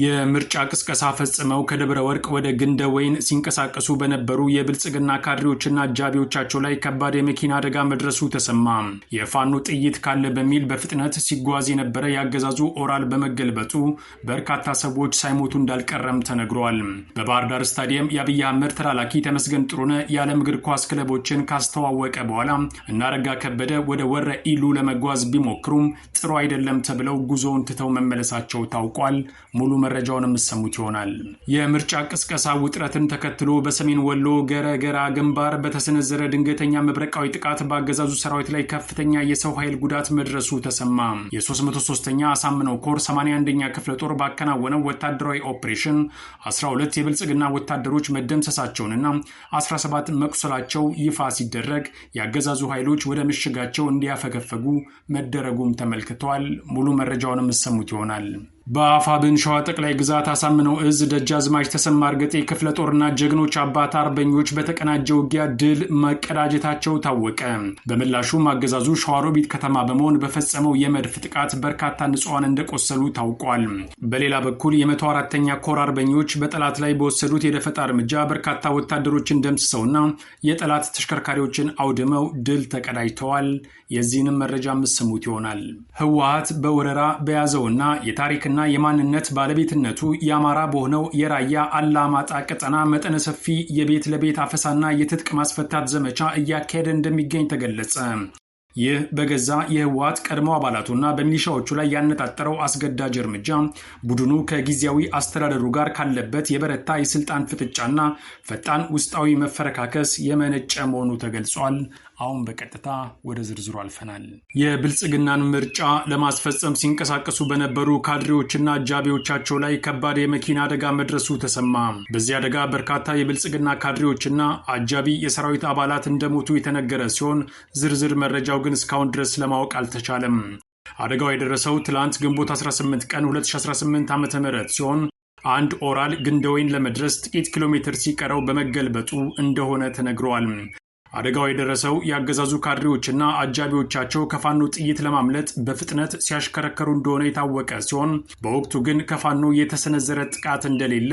የምርጫ ቅስቀሳ ፈጽመው ከደብረ ወርቅ ወደ ግንደ ወይን ሲንቀሳቀሱ በነበሩ የብልጽግና ካድሬዎችና አጃቢዎቻቸው ላይ ከባድ የመኪና አደጋ መድረሱ ተሰማ። የፋኖ ጥይት ካለ በሚል በፍጥነት ሲጓዝ የነበረ ያገዛዙ ኦራል በመገልበጡ በርካታ ሰዎች ሳይሞቱ እንዳልቀረም ተነግሯል። በባህር ዳር ስታዲየም የአብይ አህመድ ተላላኪ ተመስገን ጥሩነህ የዓለም እግር ኳስ ክለቦችን ካስተዋወቀ በኋላ እናረጋ ከበደ ወደ ወረ ኢሉ ለመጓዝ ቢሞክሩም ጥሩ አይደለም ተብለው ጉዞውን ትተው መመለሳቸው ታውቋል። ሙሉ መረጃውን የምሰሙት ይሆናል። የምርጫ ቅስቀሳ ውጥረትን ተከትሎ በሰሜን ወሎ ገረገራ ግንባር በተሰነዘረ ድንገተኛ መብረቃዊ ጥቃት በአገዛዙ ሰራዊት ላይ ከፍተኛ የሰው ኃይል ጉዳት መድረሱ ተሰማ። የ303ኛ አሳምነው ኮር 81ኛ ክፍለ ጦር ባከናወነው ወታደራዊ ኦፕሬሽን 12 የብልጽግና ወታደሮች መደምሰሳቸውንና 17 መቁሰላቸው ይፋ ሲደረግ የአገዛዙ ኃይሎች ወደ ምሽጋቸው እንዲያፈገፈጉ መደረጉም ተመልክቷል። ሙሉ መረጃውን የምሰሙት ይሆናል። በአፋብን ሸዋ ጠቅላይ ግዛት አሳምነው እዝ ደጃዝማች ተሰማ እርገጤ ክፍለ ጦርና ጀግኖች አባት አርበኞች በተቀናጀ ውጊያ ድል መቀዳጀታቸው ታወቀ። በምላሹም አገዛዙ ሸዋሮቢት ከተማ በመሆን በፈጸመው የመድፍ ጥቃት በርካታ ንጹሃን እንደቆሰሉ ታውቋል። በሌላ በኩል የ104ኛ ኮር አርበኞች በጠላት ላይ በወሰዱት የደፈጣ እርምጃ በርካታ ወታደሮችን ደምስሰውና የጠላት ተሽከርካሪዎችን አውድመው ድል ተቀዳጅተዋል። የዚህንም መረጃ የምትሰሙት ይሆናል። ህወሓት በወረራ በያዘውና የታሪክና የማንነት ባለቤትነቱ የአማራ በሆነው የራያ አላማጣ ቀጠና መጠነ ሰፊ የቤት ለቤት አፈሳና የትጥቅ ማስፈታት ዘመቻ እያካሄደ እንደሚገኝ ተገለጸ። ይህ በገዛ የህወሓት ቀድሞ አባላቱና በሚሊሻዎቹ ላይ ያነጣጠረው አስገዳጅ እርምጃ ቡድኑ ከጊዜያዊ አስተዳደሩ ጋር ካለበት የበረታ የስልጣን ፍጥጫና ፈጣን ውስጣዊ መፈረካከስ የመነጨ መሆኑ ተገልጿል። አሁን በቀጥታ ወደ ዝርዝሩ አልፈናል። የብልጽግናን ምርጫ ለማስፈጸም ሲንቀሳቀሱ በነበሩ ካድሬዎችና አጃቢዎቻቸው ላይ ከባድ የመኪና አደጋ መድረሱ ተሰማ። በዚህ አደጋ በርካታ የብልጽግና ካድሬዎችና አጃቢ የሰራዊት አባላት እንደሞቱ የተነገረ ሲሆን ዝርዝር መረጃው ግን እስካሁን ድረስ ለማወቅ አልተቻለም። አደጋው የደረሰው ትላንት ግንቦት 18 ቀን 2018 ዓ.ም ሲሆን አንድ ኦራል ግንደወይን ለመድረስ ጥቂት ኪሎ ሜትር ሲቀረው በመገልበጡ እንደሆነ ተነግሯል። አደጋው የደረሰው ያገዛዙ ካድሬዎችና አጃቢዎቻቸው ከፋኖ ጥይት ለማምለጥ በፍጥነት ሲያሽከረከሩ እንደሆነ የታወቀ ሲሆን በወቅቱ ግን ከፋኖ የተሰነዘረ ጥቃት እንደሌለ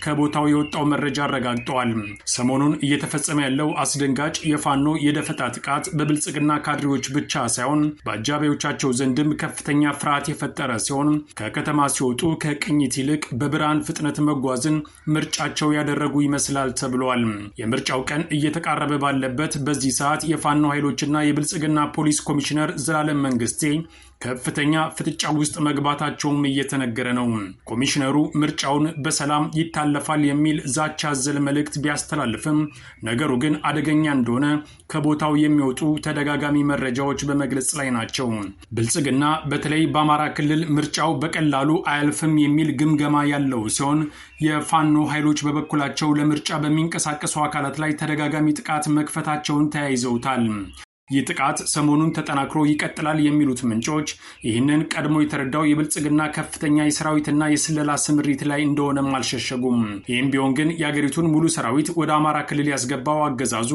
ከቦታው የወጣው መረጃ አረጋግጧል። ሰሞኑን እየተፈጸመ ያለው አስደንጋጭ የፋኖ የደፈጣ ጥቃት በብልጽግና ካድሬዎች ብቻ ሳይሆን በአጃቢዎቻቸው ዘንድም ከፍተኛ ፍርሃት የፈጠረ ሲሆን ከከተማ ሲወጡ ከቅኝት ይልቅ በብርሃን ፍጥነት መጓዝን ምርጫቸው ያደረጉ ይመስላል ተብሏል። የምርጫው ቀን እየተቃረበ ባለበት በዚህ ሰዓት የፋኖ ኃይሎችና የብልጽግና ፖሊስ ኮሚሽነር ዘላለም መንግስቴ ከፍተኛ ፍጥጫ ውስጥ መግባታቸውም እየተነገረ ነው። ኮሚሽነሩ ምርጫውን በሰላም ይታለፋል የሚል ዛቻ አዘል መልእክት ቢያስተላልፍም ነገሩ ግን አደገኛ እንደሆነ ከቦታው የሚወጡ ተደጋጋሚ መረጃዎች በመግለጽ ላይ ናቸው። ብልጽግና በተለይ በአማራ ክልል ምርጫው በቀላሉ አያልፍም የሚል ግምገማ ያለው ሲሆን የፋኖ ኃይሎች በበኩላቸው ለምርጫ በሚንቀሳቀሱ አካላት ላይ ተደጋጋሚ ጥቃት መክፈታቸውን ተያይዘውታል። ይህ ጥቃት ሰሞኑን ተጠናክሮ ይቀጥላል የሚሉት ምንጮች ይህንን ቀድሞ የተረዳው የብልጽግና ከፍተኛ የሰራዊትና የስለላ ስምሪት ላይ እንደሆነም አልሸሸጉም። ይህም ቢሆን ግን የአገሪቱን ሙሉ ሰራዊት ወደ አማራ ክልል ያስገባው አገዛዙ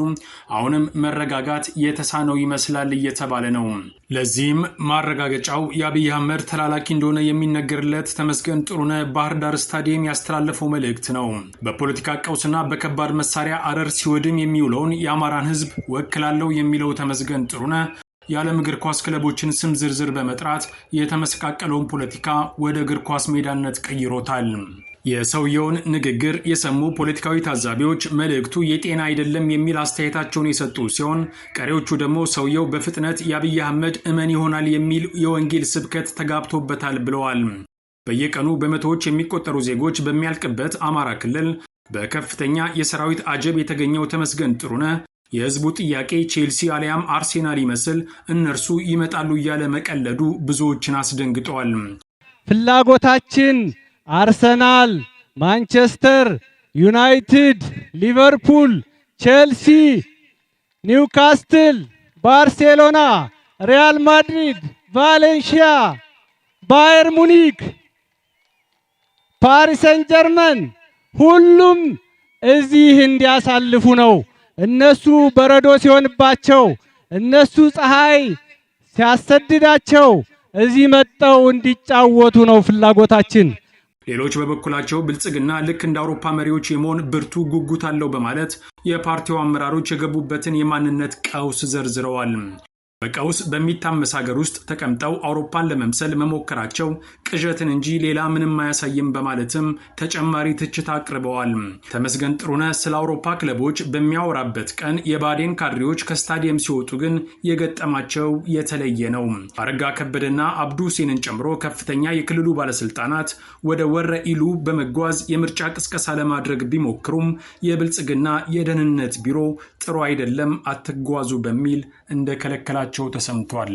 አሁንም መረጋጋት የተሳነው ይመስላል እየተባለ ነው። ለዚህም ማረጋገጫው የአብይ አህመድ ተላላኪ እንደሆነ የሚነገርለት ተመስገን ጥሩነህ ባህር ዳር ስታዲየም ያስተላለፈው መልእክት ነው። በፖለቲካ ቀውስና በከባድ መሳሪያ አረር ሲወድም የሚውለውን የአማራን ህዝብ ወክላለው የሚለው ተመስገን ጥሩነህ የዓለም እግር ኳስ ክለቦችን ስም ዝርዝር በመጥራት የተመሰቃቀለውን ፖለቲካ ወደ እግር ኳስ ሜዳነት ቀይሮታል። የሰውየውን ንግግር የሰሙ ፖለቲካዊ ታዛቢዎች መልእክቱ የጤና አይደለም የሚል አስተያየታቸውን የሰጡ ሲሆን ቀሪዎቹ ደግሞ ሰውየው በፍጥነት የአብይ አህመድ እመን ይሆናል የሚል የወንጌል ስብከት ተጋብቶበታል ብለዋል። በየቀኑ በመቶዎች የሚቆጠሩ ዜጎች በሚያልቅበት አማራ ክልል በከፍተኛ የሰራዊት አጀብ የተገኘው ተመስገን ጥሩነህ የህዝቡ ጥያቄ ቼልሲ አሊያም አርሴናል ይመስል እነርሱ ይመጣሉ እያለ መቀለዱ ብዙዎችን አስደንግጠዋል። ፍላጎታችን አርሰናል፣ ማንቸስተር ዩናይትድ፣ ሊቨርፑል፣ ቼልሲ፣ ኒውካስትል፣ ባርሴሎና፣ ሪያል ማድሪድ፣ ቫሌንሺያ፣ ባየር ሙኒክ፣ ፓሪስ ሰን ጀርመን ሁሉም እዚህ እንዲያሳልፉ ነው። እነሱ በረዶ ሲሆንባቸው፣ እነሱ ፀሐይ ሲያሰድዳቸው እዚህ መጣው እንዲጫወቱ ነው ፍላጎታችን። ሌሎች በበኩላቸው ብልጽግና ልክ እንደ አውሮፓ መሪዎች የመሆን ብርቱ ጉጉት አለው በማለት የፓርቲው አመራሮች የገቡበትን የማንነት ቀውስ ዘርዝረዋል። በቀውስ በሚታመስ ሀገር ውስጥ ተቀምጠው አውሮፓን ለመምሰል መሞከራቸው ቅዠትን እንጂ ሌላ ምንም አያሳይም በማለትም ተጨማሪ ትችት አቅርበዋል። ተመስገን ጥሩነህ ስለ አውሮፓ ክለቦች በሚያወራበት ቀን የባዴን ካድሬዎች ከስታዲየም ሲወጡ ግን የገጠማቸው የተለየ ነው። አረጋ ከበደና አብዱ ሁሴንን ጨምሮ ከፍተኛ የክልሉ ባለስልጣናት ወደ ወረ ኢሉ በመጓዝ የምርጫ ቅስቀሳ ለማድረግ ቢሞክሩም የብልጽግና የደህንነት ቢሮ ጥሩ አይደለም አትጓዙ በሚል እንደከለከላቸው ተሰምቷል።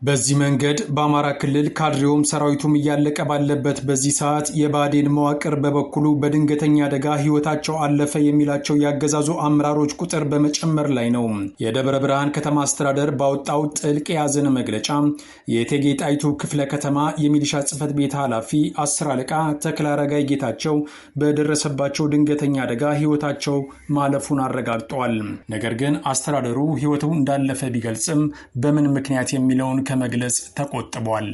በዚህ መንገድ በአማራ ክልል ካድሬውም ሰራዊቱም እያለቀ ባለበት በዚህ ሰዓት የባዴን መዋቅር በበኩሉ በድንገተኛ አደጋ ህይወታቸው አለፈ የሚላቸው ያገዛዙ አመራሮች ቁጥር በመጨመር ላይ ነው። የደብረ ብርሃን ከተማ አስተዳደር ባወጣው ጥልቅ የያዘን መግለጫ የእቴጌ ጣይቱ ክፍለ ከተማ የሚሊሻ ጽሕፈት ቤት ኃላፊ 10 አለቃ ተክለ አረጋይ ጌታቸው በደረሰባቸው ድንገተኛ አደጋ ህይወታቸው ማለፉን አረጋግጠዋል። ነገር ግን አስተዳደሩ ህይወቱ እንዳለፈ ቢገልጽም በምን ምክንያት የሚለውን ከመግለጽ ተቆጥቧል።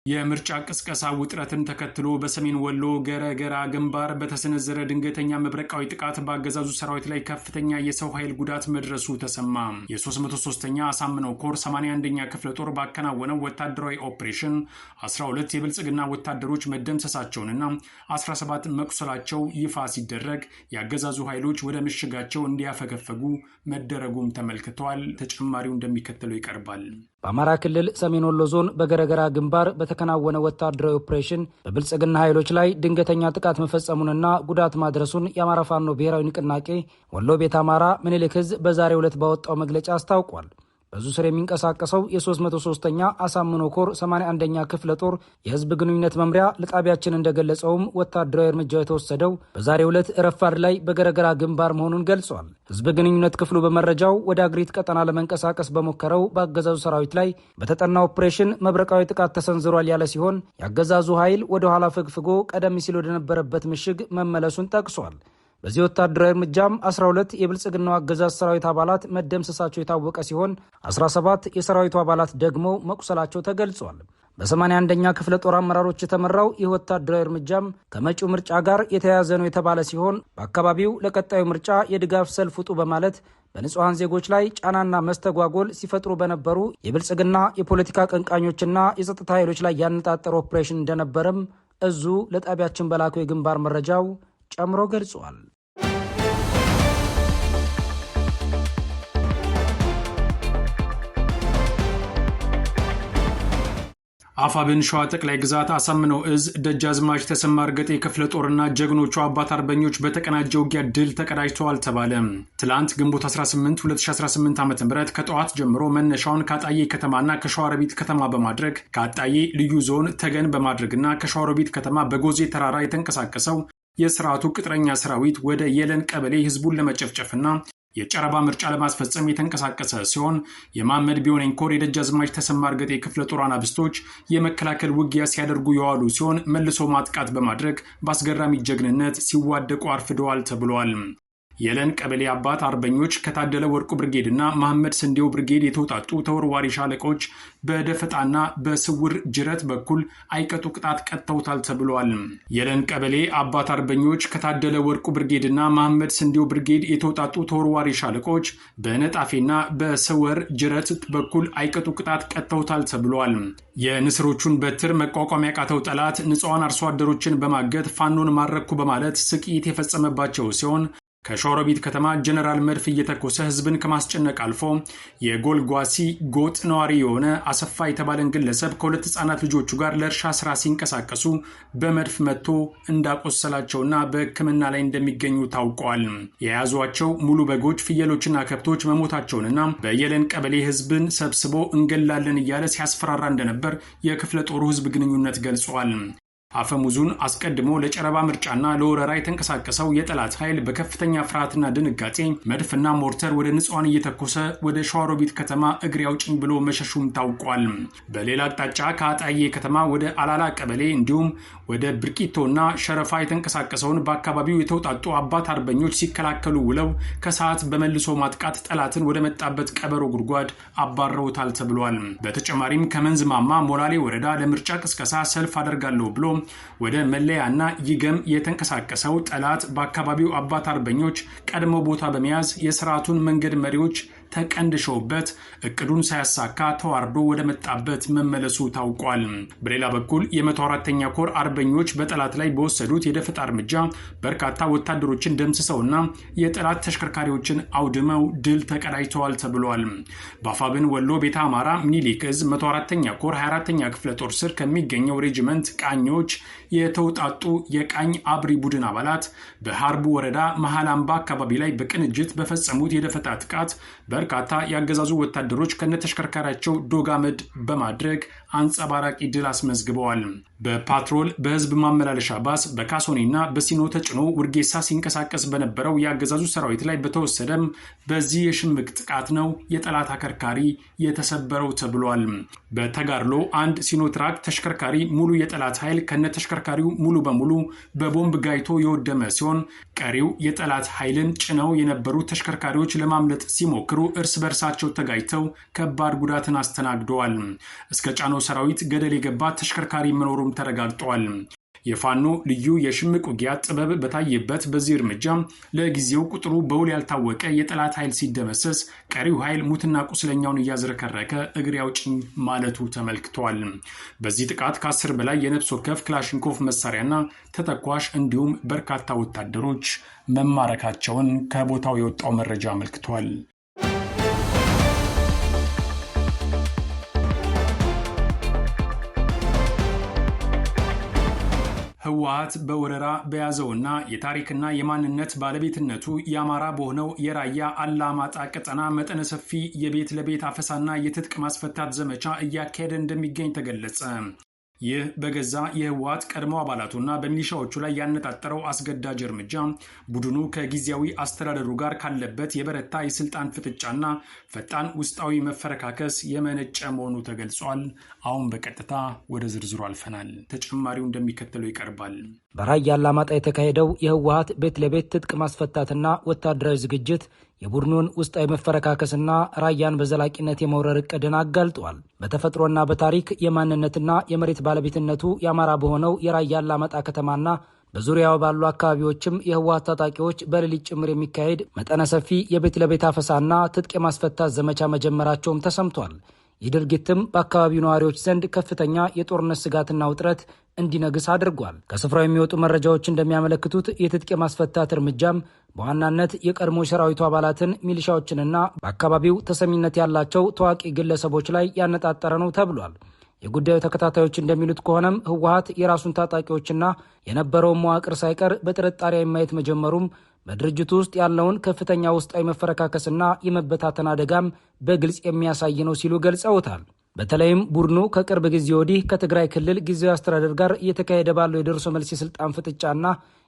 የምርጫ ቅስቀሳ ውጥረትን ተከትሎ በሰሜን ወሎ ገረገራ ግንባር በተሰነዘረ ድንገተኛ መብረቃዊ ጥቃት በአገዛዙ ሰራዊት ላይ ከፍተኛ የሰው ኃይል ጉዳት መድረሱ ተሰማ። የ303ኛ አሳምነው ኮር 81ኛ ክፍለ ጦር ባከናወነው ወታደራዊ ኦፕሬሽን 12 የብልጽግና ወታደሮች መደምሰሳቸውንና 17 መቁሰላቸው ይፋ ሲደረግ የአገዛዙ ኃይሎች ወደ ምሽጋቸው እንዲያፈገፈጉ መደረጉም ተመልክቷል። ተጨማሪው እንደሚከተለው ይቀርባል። በአማራ ክልል ሰሜን ወሎ ዞን በገረገራ ግንባር በተከናወነ ወታደራዊ ኦፕሬሽን በብልጽግና ኃይሎች ላይ ድንገተኛ ጥቃት መፈጸሙንና ጉዳት ማድረሱን የአማራ ፋኖ ብሔራዊ ንቅናቄ ወሎ ቤት አማራ ምኒልክ ዕዝ በዛሬው ዕለት ባወጣው መግለጫ አስታውቋል። በዙ ስር የሚንቀሳቀሰው የ303ኛ አሳምነው ኮር 81ኛ ክፍለ ጦር የህዝብ ግንኙነት መምሪያ ለጣቢያችን እንደገለጸውም ወታደራዊ እርምጃው የተወሰደው በዛሬው ዕለት ረፋድ ላይ በገረገራ ግንባር መሆኑን ገልጿል። ህዝብ ግንኙነት ክፍሉ በመረጃው ወደ አግሪት ቀጠና ለመንቀሳቀስ በሞከረው በአገዛዙ ሰራዊት ላይ በተጠና ኦፕሬሽን መብረቃዊ ጥቃት ተሰንዝሯል ያለ ሲሆን የአገዛዙ ኃይል ወደ ኋላ ፈግፍጎ ቀደም ሲል ወደነበረበት ምሽግ መመለሱን ጠቅሷል። በዚህ ወታደራዊ እርምጃም 12 የብልጽግናው አገዛዝ ሰራዊት አባላት መደምሰሳቸው የታወቀ ሲሆን 17 የሰራዊቱ አባላት ደግሞ መቁሰላቸው ተገልጿል። በ81ኛ ክፍለ ጦር አመራሮች የተመራው ይህ ወታደራዊ እርምጃም ከመጪው ምርጫ ጋር የተያያዘ ነው የተባለ ሲሆን በአካባቢው ለቀጣዩ ምርጫ የድጋፍ ሰልፍ ውጡ በማለት በንጹሐን ዜጎች ላይ ጫናና መስተጓጎል ሲፈጥሩ በነበሩ የብልጽግና የፖለቲካ ቀንቃኞችና የጸጥታ ኃይሎች ላይ ያነጣጠረ ኦፕሬሽን እንደነበረም እዙ ለጣቢያችን በላከው የግንባር መረጃው ጨምሮ ገልጿል። አፋብን ሸዋ ጠቅላይ ግዛት አሳምነው ዕዝ ደጃዝማች ተሰማ እርገጤ ክፍለ ጦርና ጀግኖቹ አባት አርበኞች በተቀናጀ ውጊያ ድል ተቀዳጅተዋል ተባለ። ትላንት ግንቦት 18 2018 ዓ.ም ከጠዋት ጀምሮ መነሻውን ከአጣዬ ከተማና ከሸዋሮቢት ከተማ በማድረግ ከአጣዬ ልዩ ዞን ተገን በማድረግና ከሸዋሮቢት ከተማ በጎዜ ተራራ የተንቀሳቀሰው የስርዓቱ ቅጥረኛ ሰራዊት ወደ የለን ቀበሌ ህዝቡን ለመጨፍጨፍና የጨረባ ምርጫ ለማስፈጸም የተንቀሳቀሰ ሲሆን የማመድ ቢሆነኝ ኮር የደጃዝማች ተሰማ እርገጤ ክፍለ ጦር አናብስቶች የመከላከል ውጊያ ሲያደርጉ የዋሉ ሲሆን መልሶ ማጥቃት በማድረግ በአስገራሚ ጀግንነት ሲዋደቁ አርፍደዋል ተብሏል። የለን ቀበሌ አባት አርበኞች ከታደለ ወርቁ ብርጌድ እና መሐመድ ስንዴው ብርጌድ የተውጣጡ ተወርዋሪ ሻለቆች በደፈጣና በስውር ጅረት በኩል አይቀጡ ቅጣት ቀጥተውታል ተብሏል። የለን ቀበሌ አባት አርበኞች ከታደለ ወርቁ ብርጌድ እና መሐመድ ስንዴው ብርጌድ የተውጣጡ ተወርዋሪ ሻለቆች በነጣፌና በስውር ጅረት በኩል አይቀጡ ቅጣት ቀጥተውታል ተብሏል። የንስሮቹን በትር መቋቋም ያቃተው ጠላት ንጹሃን አርሶ አደሮችን በማገት ፋኖን ማረኩ በማለት ስቅይት የፈጸመባቸው ሲሆን ከሸዋሮቢት ከተማ ጀነራል መድፍ እየተኮሰ ህዝብን ከማስጨነቅ አልፎ የጎልጓሲ ጎጥ ነዋሪ የሆነ አሰፋ የተባለን ግለሰብ ከሁለት ህፃናት ልጆቹ ጋር ለእርሻ ስራ ሲንቀሳቀሱ በመድፍ መጥቶ እንዳቆሰላቸውና በሕክምና ላይ እንደሚገኙ ታውቋል። የያዟቸው ሙሉ በጎች፣ ፍየሎችና ከብቶች መሞታቸውንና በየለን ቀበሌ ህዝብን ሰብስቦ እንገላለን እያለ ሲያስፈራራ እንደነበር የክፍለ ጦሩ ህዝብ ግንኙነት ገልጿል። አፈሙዙን አስቀድሞ ለጨረባ ምርጫና ለወረራ የተንቀሳቀሰው የጠላት ኃይል በከፍተኛ ፍርሃትና ድንጋጤ መድፍና ሞርተር ወደ ንጹሃን እየተኮሰ ወደ ሸዋሮቢት ከተማ እግሬ አውጭኝ ብሎ መሸሹም ታውቋል። በሌላ አቅጣጫ ከአጣዬ ከተማ ወደ አላላ ቀበሌ እንዲሁም ወደ ብርቂቶና ሸረፋ የተንቀሳቀሰውን በአካባቢው የተውጣጡ አባት አርበኞች ሲከላከሉ ውለው ከሰዓት በመልሶ ማጥቃት ጠላትን ወደ መጣበት ቀበሮ ጉድጓድ አባረውታል ተብሏል። በተጨማሪም ከመንዝማማ ሞላሌ ወረዳ ለምርጫ ቅስቀሳ ሰልፍ አደርጋለሁ ብሎ ወደ መለያና ይገም የተንቀሳቀሰው ጠላት በአካባቢው አባት አርበኞች ቀድሞ ቦታ በመያዝ የስርዓቱን መንገድ መሪዎች ተቀንድሸውበት እቅዱን ሳያሳካ ተዋርዶ ወደ መጣበት መመለሱ ታውቋል። በሌላ በኩል የ104ኛ ኮር አርበኞች በጠላት ላይ በወሰዱት የደፈጣ እርምጃ በርካታ ወታደሮችን ደምስሰውና የጠላት ተሽከርካሪዎችን አውድመው ድል ተቀዳጅተዋል ተብሏል። በአፋብን ወሎ ቤተ አማራ ሚኒሊክ እዝ 104ኛ ኮር 24ኛ ክፍለ ጦር ስር ከሚገኘው ሬጅመንት ቃኞች የተውጣጡ የቃኝ አብሪ ቡድን አባላት በሃርቡ ወረዳ መሃል አምባ አካባቢ ላይ በቅንጅት በፈጸሙት የደፈጣ ጥቃት በርካታ ያገዛዙ ወታደሮች ከነተሽከርካሪያቸው ዶጋመድ በማድረግ አንጸባራቂ ድል አስመዝግበዋል። በፓትሮል በህዝብ ማመላለሻ ባስ በካሶኒና በሲኖ ተጭኖ ውርጌሳ ሲንቀሳቀስ በነበረው ያገዛዙ ሰራዊት ላይ በተወሰደም በዚህ የሽምቅ ጥቃት ነው የጠላት አከርካሪ የተሰበረው ተብሏል። በተጋድሎ አንድ ሲኖትራክ ተሽከርካሪ ሙሉ የጠላት ኃይል ከነተሽከርካሪው ሙሉ በሙሉ በቦምብ ጋይቶ የወደመ ሲሆን ቀሪው የጠላት ኃይልን ጭነው የነበሩ ተሽከርካሪዎች ለማምለጥ ሲሞክሩ እርስ በርሳቸው ተጋይተው ከባድ ጉዳትን አስተናግደዋል። እስከ ጫኖ ሰራዊት ገደል የገባ ተሽከርካሪ መኖሩም ተረጋግጧል። የፋኖ ልዩ የሽምቅ ውጊያ ጥበብ በታየበት በዚህ እርምጃ ለጊዜው ቁጥሩ በውል ያልታወቀ የጠላት ኃይል ሲደመሰስ፣ ቀሪው ኃይል ሙትና ቁስለኛውን እያዝረከረከ እግሬ አውጭኝ ማለቱ ተመልክቷል። በዚህ ጥቃት ከ10 በላይ የነፍስ ወከፍ ክላሽንኮቭ መሳሪያና ተተኳሽ እንዲሁም በርካታ ወታደሮች መማረካቸውን ከቦታው የወጣው መረጃ አመልክቷል። ህወሓት በወረራ በያዘውና የታሪክና የማንነት ባለቤትነቱ የአማራ በሆነው የራያ አላማጣ ቀጠና መጠነ ሰፊ የቤት ለቤት አፈሳና የትጥቅ ማስፈታት ዘመቻ እያካሄደ እንደሚገኝ ተገለጸ። ይህ በገዛ የህወሓት ቀድሞ አባላቱና በሚሊሻዎቹ ላይ ያነጣጠረው አስገዳጅ እርምጃ ቡድኑ ከጊዜያዊ አስተዳደሩ ጋር ካለበት የበረታ የስልጣን ፍጥጫና ፈጣን ውስጣዊ መፈረካከስ የመነጨ መሆኑ ተገልጿል። አሁን በቀጥታ ወደ ዝርዝሩ አልፈናል። ተጨማሪው እንደሚከተለው ይቀርባል። በራያ አላማጣ የተካሄደው የህወሓት ቤት ለቤት ትጥቅ ማስፈታትና ወታደራዊ ዝግጅት የቡድኑን ውስጣዊ መፈረካከስና ራያን በዘላቂነት የመውረር እቅድን አጋልጧል። በተፈጥሮና በታሪክ የማንነትና የመሬት ባለቤትነቱ የአማራ በሆነው የራያ አላማጣ ከተማና በዙሪያው ባሉ አካባቢዎችም የህወሓት ታጣቂዎች በሌሊት ጭምር የሚካሄድ መጠነ ሰፊ የቤት ለቤት አፈሳና ትጥቅ የማስፈታት ዘመቻ መጀመራቸውም ተሰምቷል። ይህ ድርጊትም በአካባቢው ነዋሪዎች ዘንድ ከፍተኛ የጦርነት ስጋትና ውጥረት እንዲነግስ አድርጓል። ከስፍራው የሚወጡ መረጃዎች እንደሚያመለክቱት የትጥቅ የማስፈታት እርምጃም በዋናነት የቀድሞ ሰራዊቱ አባላትን፣ ሚሊሻዎችንና በአካባቢው ተሰሚነት ያላቸው ታዋቂ ግለሰቦች ላይ ያነጣጠረ ነው ተብሏል። የጉዳዩ ተከታታዮች እንደሚሉት ከሆነም ህወሓት የራሱን ታጣቂዎችና የነበረውን መዋቅር ሳይቀር በጥርጣሬ ማየት መጀመሩም በድርጅቱ ውስጥ ያለውን ከፍተኛ ውስጣዊ መፈረካከስና የመበታተን አደጋም በግልጽ የሚያሳይ ነው ሲሉ ገልጸውታል። በተለይም ቡድኑ ከቅርብ ጊዜ ወዲህ ከትግራይ ክልል ጊዜያዊ አስተዳደር ጋር እየተካሄደ ባለው የደርሶ መልስ የስልጣን ፍጥጫና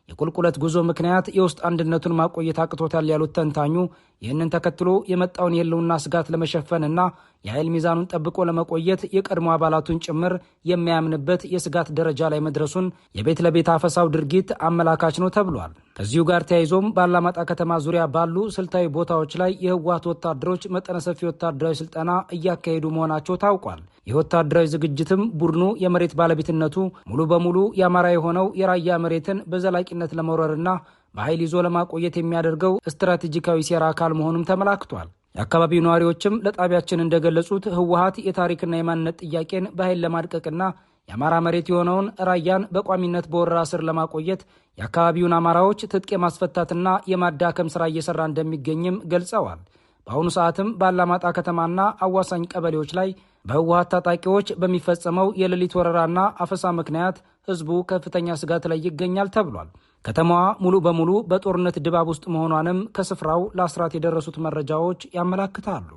የቁልቁለት ጉዞ ምክንያት የውስጥ አንድነቱን ማቆየት አቅቶታል ያሉት ተንታኙ ይህንን ተከትሎ የመጣውን የህልውና ስጋት ለመሸፈንና የኃይል ሚዛኑን ጠብቆ ለመቆየት የቀድሞ አባላቱን ጭምር የሚያምንበት የስጋት ደረጃ ላይ መድረሱን የቤት ለቤት አፈሳው ድርጊት አመላካች ነው ተብሏል። ከዚሁ ጋር ተያይዞም በአላማጣ ከተማ ዙሪያ ባሉ ስልታዊ ቦታዎች ላይ የህወሓት ወታደሮች መጠነ ሰፊ ወታደራዊ ስልጠና እያካሄዱ መሆናቸው ታውቋል። የወታደራዊ ዝግጅትም ቡድኑ የመሬት ባለቤትነቱ ሙሉ በሙሉ የአማራ የሆነው የራያ መሬትን በዘላቂነት ለመውረርና በኃይል ይዞ ለማቆየት የሚያደርገው ስትራቴጂካዊ ሴራ አካል መሆኑም ተመላክቷል። የአካባቢው ነዋሪዎችም ለጣቢያችን እንደገለጹት ህወሓት የታሪክና የማንነት ጥያቄን በኃይል ለማድቀቅና የአማራ መሬት የሆነውን ራያን በቋሚነት በወረራ ስር ለማቆየት የአካባቢውን አማራዎች ትጥቅ የማስፈታትና የማዳከም ስራ እየሰራ እንደሚገኝም ገልጸዋል። በአሁኑ ሰዓትም በአላማጣ ከተማና አዋሳኝ ቀበሌዎች ላይ በህወሓት ታጣቂዎች በሚፈጸመው የሌሊት ወረራና አፈሳ ምክንያት ህዝቡ ከፍተኛ ስጋት ላይ ይገኛል ተብሏል። ከተማዋ ሙሉ በሙሉ በጦርነት ድባብ ውስጥ መሆኗንም ከስፍራው ለአስራት የደረሱት መረጃዎች ያመላክታሉ።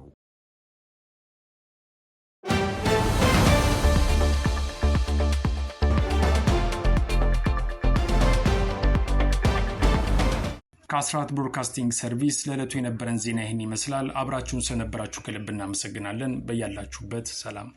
ከአስራት ብሮድካስቲንግ ሰርቪስ ለዕለቱ የነበረን ዜና ይህን ይመስላል። አብራችሁን ስለነበራችሁ ከልብ እናመሰግናለን። በያላችሁበት ሰላም